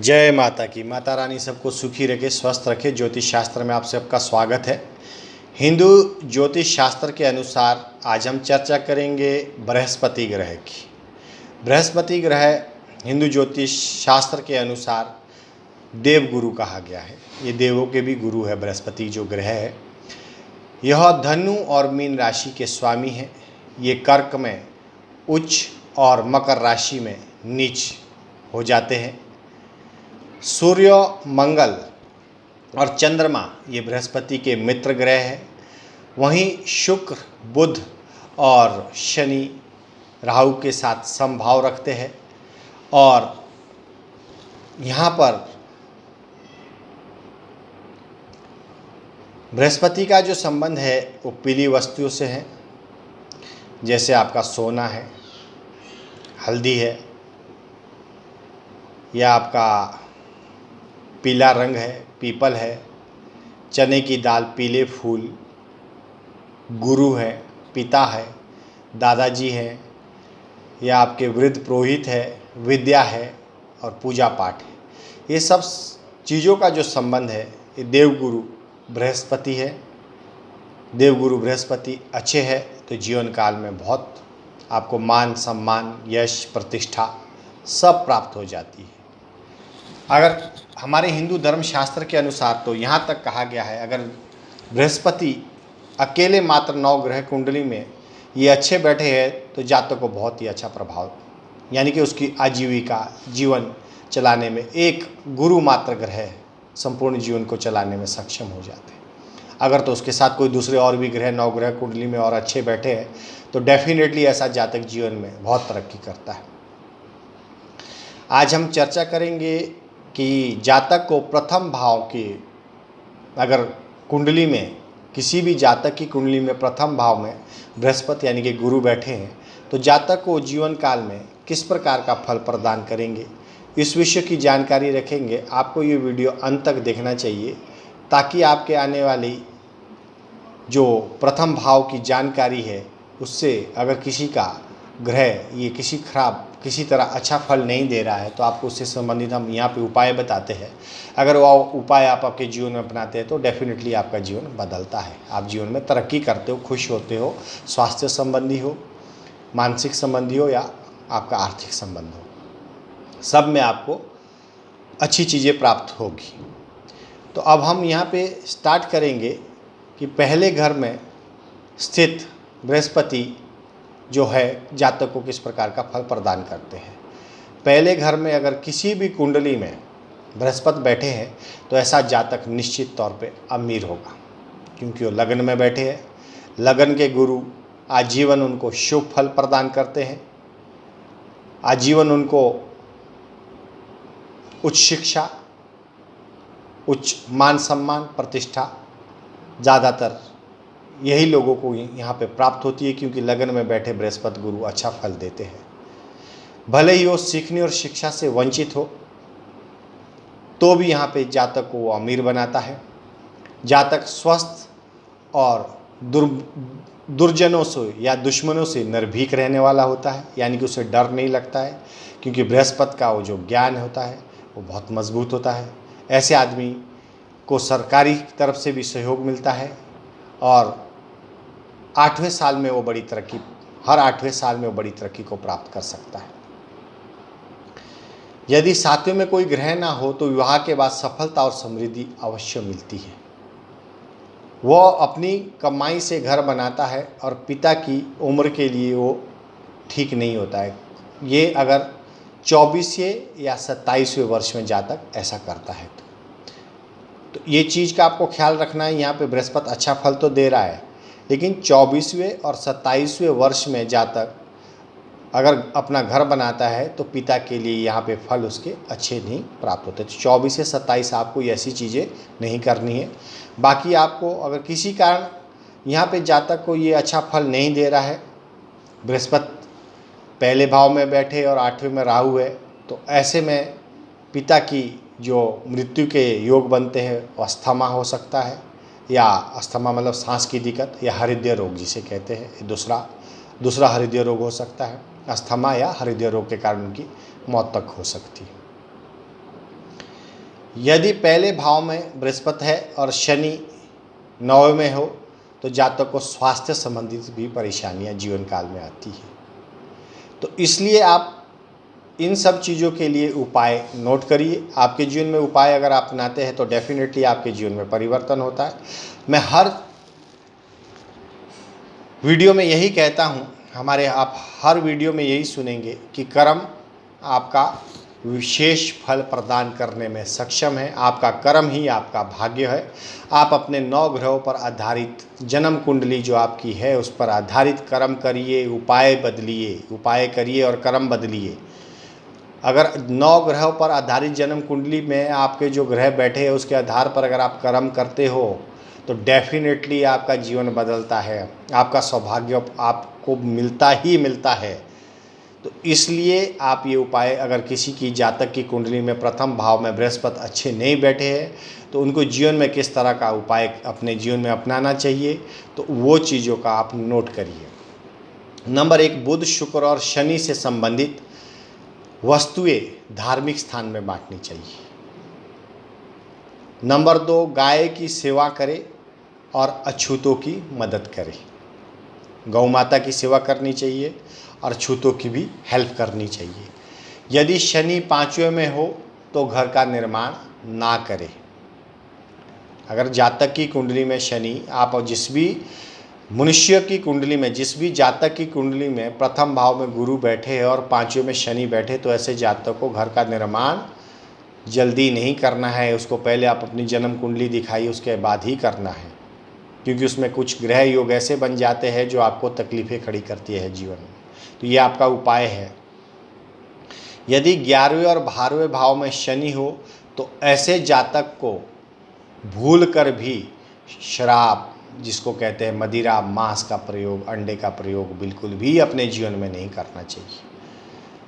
जय माता की। माता रानी सबको सुखी रखे, स्वस्थ रखे। ज्योतिष शास्त्र में आप सबका स्वागत है। हिंदू ज्योतिष शास्त्र के अनुसार आज हम चर्चा करेंगे बृहस्पति ग्रह की। बृहस्पति ग्रह हिंदू ज्योतिष शास्त्र के अनुसार देव गुरु कहा गया है। ये देवों के भी गुरु है। बृहस्पति जो ग्रह है यह धनु और मीन राशि के स्वामी है। ये कर्क में उच्च और मकर राशि में नीच हो जाते हैं। सूर्य, मंगल और चंद्रमा ये बृहस्पति के मित्र ग्रह हैं। वहीं शुक्र, बुध और शनि राहु के साथ समभाव रखते हैं। और यहाँ पर बृहस्पति का जो संबंध है वो पीली वस्तुओं से है, जैसे आपका सोना है, हल्दी है, या आपका पीला रंग है, पीपल है, चने की दाल, पीले फूल, गुरु है, पिता है, दादाजी है, या आपके वृद्ध पुरोहित है, विद्या है और पूजा पाठ है। ये सब चीज़ों का जो संबंध है ये देवगुरु बृहस्पति है। देवगुरु बृहस्पति अच्छे है तो जीवन काल में बहुत आपको मान सम्मान, यश, प्रतिष्ठा सब प्राप्त हो जाती है। अगर हमारे हिंदू धर्म शास्त्र के अनुसार तो यहाँ तक कहा गया है, अगर बृहस्पति अकेले मात्र 9 ग्रह कुंडली में ये अच्छे बैठे हैं तो जातक को बहुत ही अच्छा प्रभाव, यानी कि उसकी आजीविका, जीवन चलाने में एक गुरु मात्र ग्रह संपूर्ण जीवन को चलाने में सक्षम हो जाते हैं। अगर तो उसके साथ कोई दूसरे और भी ग्रह 9 ग्रह कुंडली में और अच्छे बैठे हैं तो डेफिनेटली ऐसा जातक जीवन में बहुत तरक्की करता है। आज हम चर्चा करेंगे कि जातक को प्रथम भाव की, अगर कुंडली में किसी भी जातक की कुंडली में प्रथम भाव में बृहस्पति यानी कि गुरु बैठे हैं तो जातक को जीवन काल में किस प्रकार का फल प्रदान करेंगे, इस विषय की जानकारी रखेंगे। आपको ये वीडियो अंत तक देखना चाहिए ताकि आपके आने वाली जो प्रथम भाव की जानकारी है उससे अगर किसी का ग्रह ये किसी तरह अच्छा फल नहीं दे रहा है तो आपको उससे संबंधित हम यहाँ पे उपाय बताते हैं। अगर वो उपाय आप आपके जीवन में अपनाते हैं तो डेफिनेटली आपका जीवन बदलता है। आप जीवन में तरक्की करते हो, खुश होते हो, स्वास्थ्य संबंधी हो, मानसिक संबंधी हो या आपका आर्थिक संबंध हो, सब में आपको अच्छी चीज़ें प्राप्त होगी। तो अब हम यहाँ पे स्टार्ट करेंगे कि पहले घर में स्थित बृहस्पति जो है जातक को किस प्रकार का फल प्रदान करते हैं। पहले घर में अगर किसी भी कुंडली में बृहस्पति बैठे हैं तो ऐसा जातक निश्चित तौर पे अमीर होगा, क्योंकि वो लग्न में बैठे हैं। लग्न के गुरु आजीवन उनको शुभ फल प्रदान करते हैं, आजीवन उनको उच्च शिक्षा, उच्च मान सम्मान, प्रतिष्ठा ज़्यादातर यही लोगों को यहाँ पे प्राप्त होती है, क्योंकि लगन में बैठे बृहस्पति गुरु अच्छा फल देते हैं। भले ही वो सीखने और शिक्षा से वंचित हो तो भी यहाँ पे जातक को वो अमीर बनाता है। जातक स्वस्थ और दुर्जनों से या दुश्मनों से निर्भीक रहने वाला होता है, यानी कि उसे डर नहीं लगता है, क्योंकि बृहस्पति का वो जो ज्ञान होता है वो बहुत मजबूत होता है। ऐसे आदमी को सरकारी तरफ से भी सहयोग मिलता है और 8वें साल में वो बड़ी तरक्की, हर 8वें साल में वो बड़ी तरक्की को प्राप्त कर सकता है। यदि 7वें में कोई ग्रह ना हो तो विवाह के बाद सफलता और समृद्धि अवश्य मिलती है। वो अपनी कमाई से घर बनाता है और पिता की उम्र के लिए वो ठीक नहीं होता है। ये अगर 24वें या 27वें वर्ष में जातक ऐसा करता है तो ये चीज़ का आपको ख्याल रखना है। यहाँ पे बृहस्पति अच्छा फल तो दे रहा है, लेकिन 24वें और 27वें वर्ष में जातक अगर अपना घर बनाता है तो पिता के लिए यहाँ पे फल उसके अच्छे नहीं प्राप्त होते। तो 24 से 27 आपको ऐसी चीज़ें नहीं करनी है। बाकी आपको अगर किसी कारण यहाँ पे जातक को ये अच्छा फल नहीं दे रहा है, बृहस्पति पहले भाव में बैठे और 8वें में राहु है, तो ऐसे में पिता की जो मृत्यु के योग बनते हैं वो अस्थमा हो सकता है, या अस्थमा मतलब सांस की दिक्कत, या हृदय रोग जिसे कहते हैं, दूसरा हृदय रोग हो सकता है। अस्थमा या हृदय रोग के कारण उनकी मौत तक हो सकती है। यदि पहले भाव में बृहस्पति है और शनि 9वें में हो तो जातक को स्वास्थ्य संबंधित भी परेशानियां जीवन काल में आती है। तो इसलिए आप इन सब चीज़ों के लिए उपाय नोट करिए। आपके जीवन में उपाय अगर आप अपनाते हैं तो डेफिनेटली आपके जीवन में परिवर्तन होता है। मैं हर वीडियो में यही कहता हूँ, आप हर वीडियो में यही सुनेंगे कि कर्म आपका विशेष फल प्रदान करने में सक्षम है। आपका कर्म ही आपका भाग्य है। आप अपने 9 ग्रहों पर आधारित जन्म कुंडली जो आपकी है उस पर आधारित कर्म करिए, उपाय बदलिए, उपाय करिए और कर्म बदलिए। अगर 9 ग्रहों पर आधारित जन्म कुंडली में आपके जो ग्रह बैठे हैं उसके आधार पर अगर आप कर्म करते हो तो डेफिनेटली आपका जीवन बदलता है, आपका सौभाग्य आपको मिलता ही मिलता है। तो इसलिए आप ये उपाय, अगर किसी की जातक की कुंडली में प्रथम भाव में बृहस्पति अच्छे नहीं बैठे हैं तो उनको जीवन में किस तरह का उपाय अपने जीवन में अपनाना चाहिए, तो वो चीज़ों का आप नोट करिए। नंबर 1, बुध, शुक्र और शनि से संबंधित वस्तुएं धार्मिक स्थान में बांटनी चाहिए। नंबर 2, गाय की सेवा करें और अछूतों की मदद करें। गौ माता की सेवा करनी चाहिए और छूतों की भी हेल्प करनी चाहिए। यदि शनि 5वें में हो तो घर का निर्माण ना करें। अगर जातक की कुंडली में शनि, आप जिस भी मनुष्य की कुंडली में, जिस भी जातक की कुंडली में प्रथम भाव में गुरु बैठे हैं और 5वें में शनि बैठे, तो ऐसे जातक को घर का निर्माण जल्दी नहीं करना है। उसको पहले आप अपनी जन्म कुंडली दिखाइए, उसके बाद ही करना है, क्योंकि उसमें कुछ ग्रह योग ऐसे बन जाते हैं जो आपको तकलीफ़ें खड़ी करती है जीवन में। तो ये आपका उपाय है। यदि 11वें और 12वें भाव में शनि हो तो ऐसे जातक को भूल कर भी शराब, जिसको कहते हैं मदिरा, मांस का प्रयोग, अंडे का प्रयोग बिल्कुल भी अपने जीवन में नहीं करना चाहिए।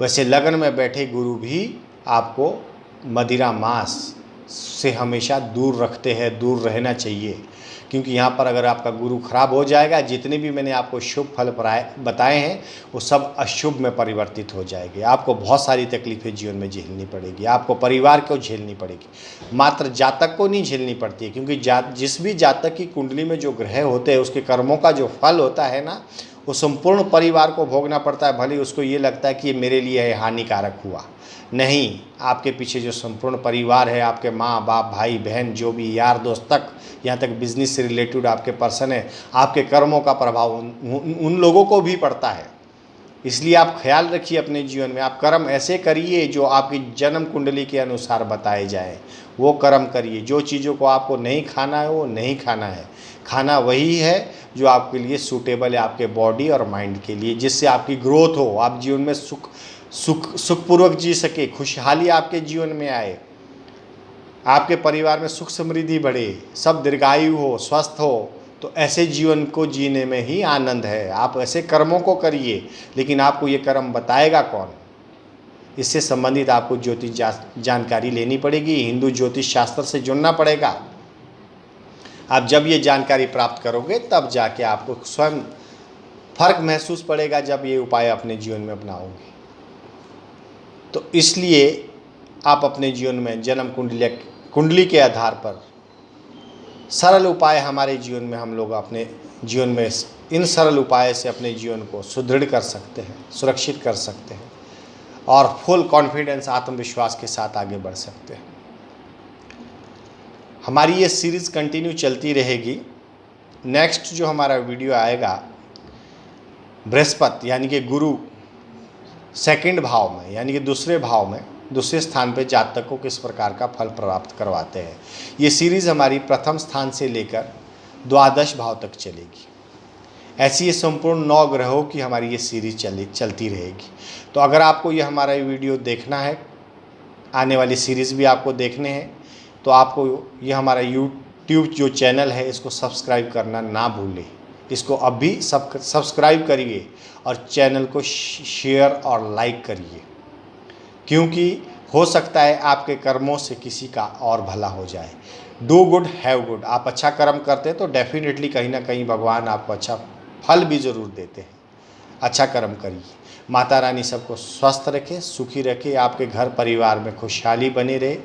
वैसे लग्न में बैठे गुरु भी आपको मदिरा, मांस से हमेशा दूर रखते हैं, दूर रहना चाहिए, क्योंकि यहाँ पर अगर आपका गुरु खराब हो जाएगा, जितने भी मैंने आपको शुभ फल बताए हैं वो सब अशुभ में परिवर्तित हो जाएंगे। आपको बहुत सारी तकलीफ़ें जीवन में झेलनी पड़ेगी, आपको परिवार को झेलनी पड़ेगी, मात्र जातक को नहीं झेलनी पड़ती है। क्योंकि जिस भी जातक की कुंडली में जो ग्रह होते हैं उसके कर्मों का जो फल होता है ना, वो संपूर्ण परिवार को भोगना पड़ता है। भले उसको ये लगता है कि ये मेरे लिए हानिकारक हुआ, नहीं, आपके पीछे जो संपूर्ण परिवार है, आपके माँ बाप, भाई बहन, जो भी यार दोस्त तक, यहाँ तक बिजनेस से रिलेटेड आपके पर्सन है, आपके कर्मों का प्रभाव उन लोगों को भी पड़ता है। इसलिए आप ख्याल रखिए अपने जीवन में, आप कर्म ऐसे करिए जो आपकी जन्म कुंडली के अनुसार बताए जाए, वो कर्म करिए। जो चीज़ों को आपको नहीं खाना है वो नहीं खाना है, खाना वही है जो आपके लिए सूटेबल है, आपके बॉडी और माइंड के लिए, जिससे आपकी ग्रोथ हो, आप जीवन में सुखपूर्वक जी सके, खुशहाली आपके जीवन में आए, आपके परिवार में सुख समृद्धि बढ़े, सब दीर्घायु हो, स्वस्थ हो। तो ऐसे जीवन को जीने में ही आनंद है। आप ऐसे कर्मों को करिए, लेकिन आपको ये कर्म बताएगा कौन, इससे संबंधित आपको ज्योतिष जानकारी लेनी पड़ेगी, हिंदू ज्योतिष शास्त्र से जुड़ना पड़ेगा। आप जब ये जानकारी प्राप्त करोगे तब जाके आपको स्वयं फर्क महसूस पड़ेगा, जब ये उपाय अपने जीवन में अपनाओगे। तो इसलिए आप अपने जीवन में जन्म कुंडली के आधार पर सरल उपाय, हमारे जीवन में हम लोग अपने जीवन में इन सरल उपाय से अपने जीवन को सुदृढ़ कर सकते हैं, सुरक्षित कर सकते हैं और फुल कॉन्फिडेंस, आत्मविश्वास के साथ आगे बढ़ सकते हैं। हमारी ये सीरीज़ कंटिन्यू चलती रहेगी। नेक्स्ट जो हमारा वीडियो आएगा, बृहस्पति यानी कि गुरु सेकंड भाव में, यानी कि दूसरे भाव में, दूसरे स्थान पे जातक को किस प्रकार का फल प्राप्त करवाते हैं। ये सीरीज़ हमारी प्रथम स्थान से लेकर द्वादश भाव तक चलेगी। ऐसी ये संपूर्ण 9 ग्रहों की हमारी ये सीरीज चलती रहेगी। तो अगर आपको ये हमारा वीडियो देखना है, आने वाली सीरीज़ भी आपको देखने हैं, तो आपको ये हमारा यूट्यूब जो चैनल है इसको सब्सक्राइब करना ना भूलें। इसको अभी सब्सक्राइब करिए और चैनल को शेयर और लाइक करिए, क्योंकि हो सकता है आपके कर्मों से किसी का और भला हो जाए। Do good have good. आप अच्छा कर्म करते हैं तो डेफिनेटली कहीं ना कहीं भगवान आपको अच्छा फल भी ज़रूर देते हैं। अच्छा कर्म करिए। माता रानी सबको स्वस्थ रखे, सुखी रखे, आपके घर परिवार में खुशहाली बनी रहे,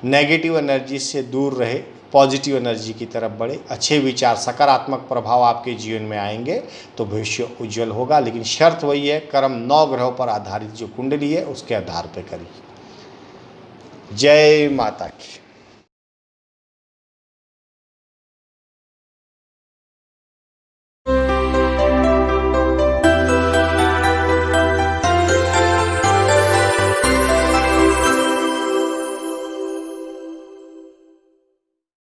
नेगेटिव एनर्जी से दूर रहे, पॉजिटिव एनर्जी की तरफ बढ़े, अच्छे विचार, सकारात्मक प्रभाव आपके जीवन में आएंगे तो भविष्य उज्जवल होगा। लेकिन शर्त वही है, कर्म 9 ग्रहों पर आधारित जो कुंडली है उसके आधार पर करिए। जय माता की।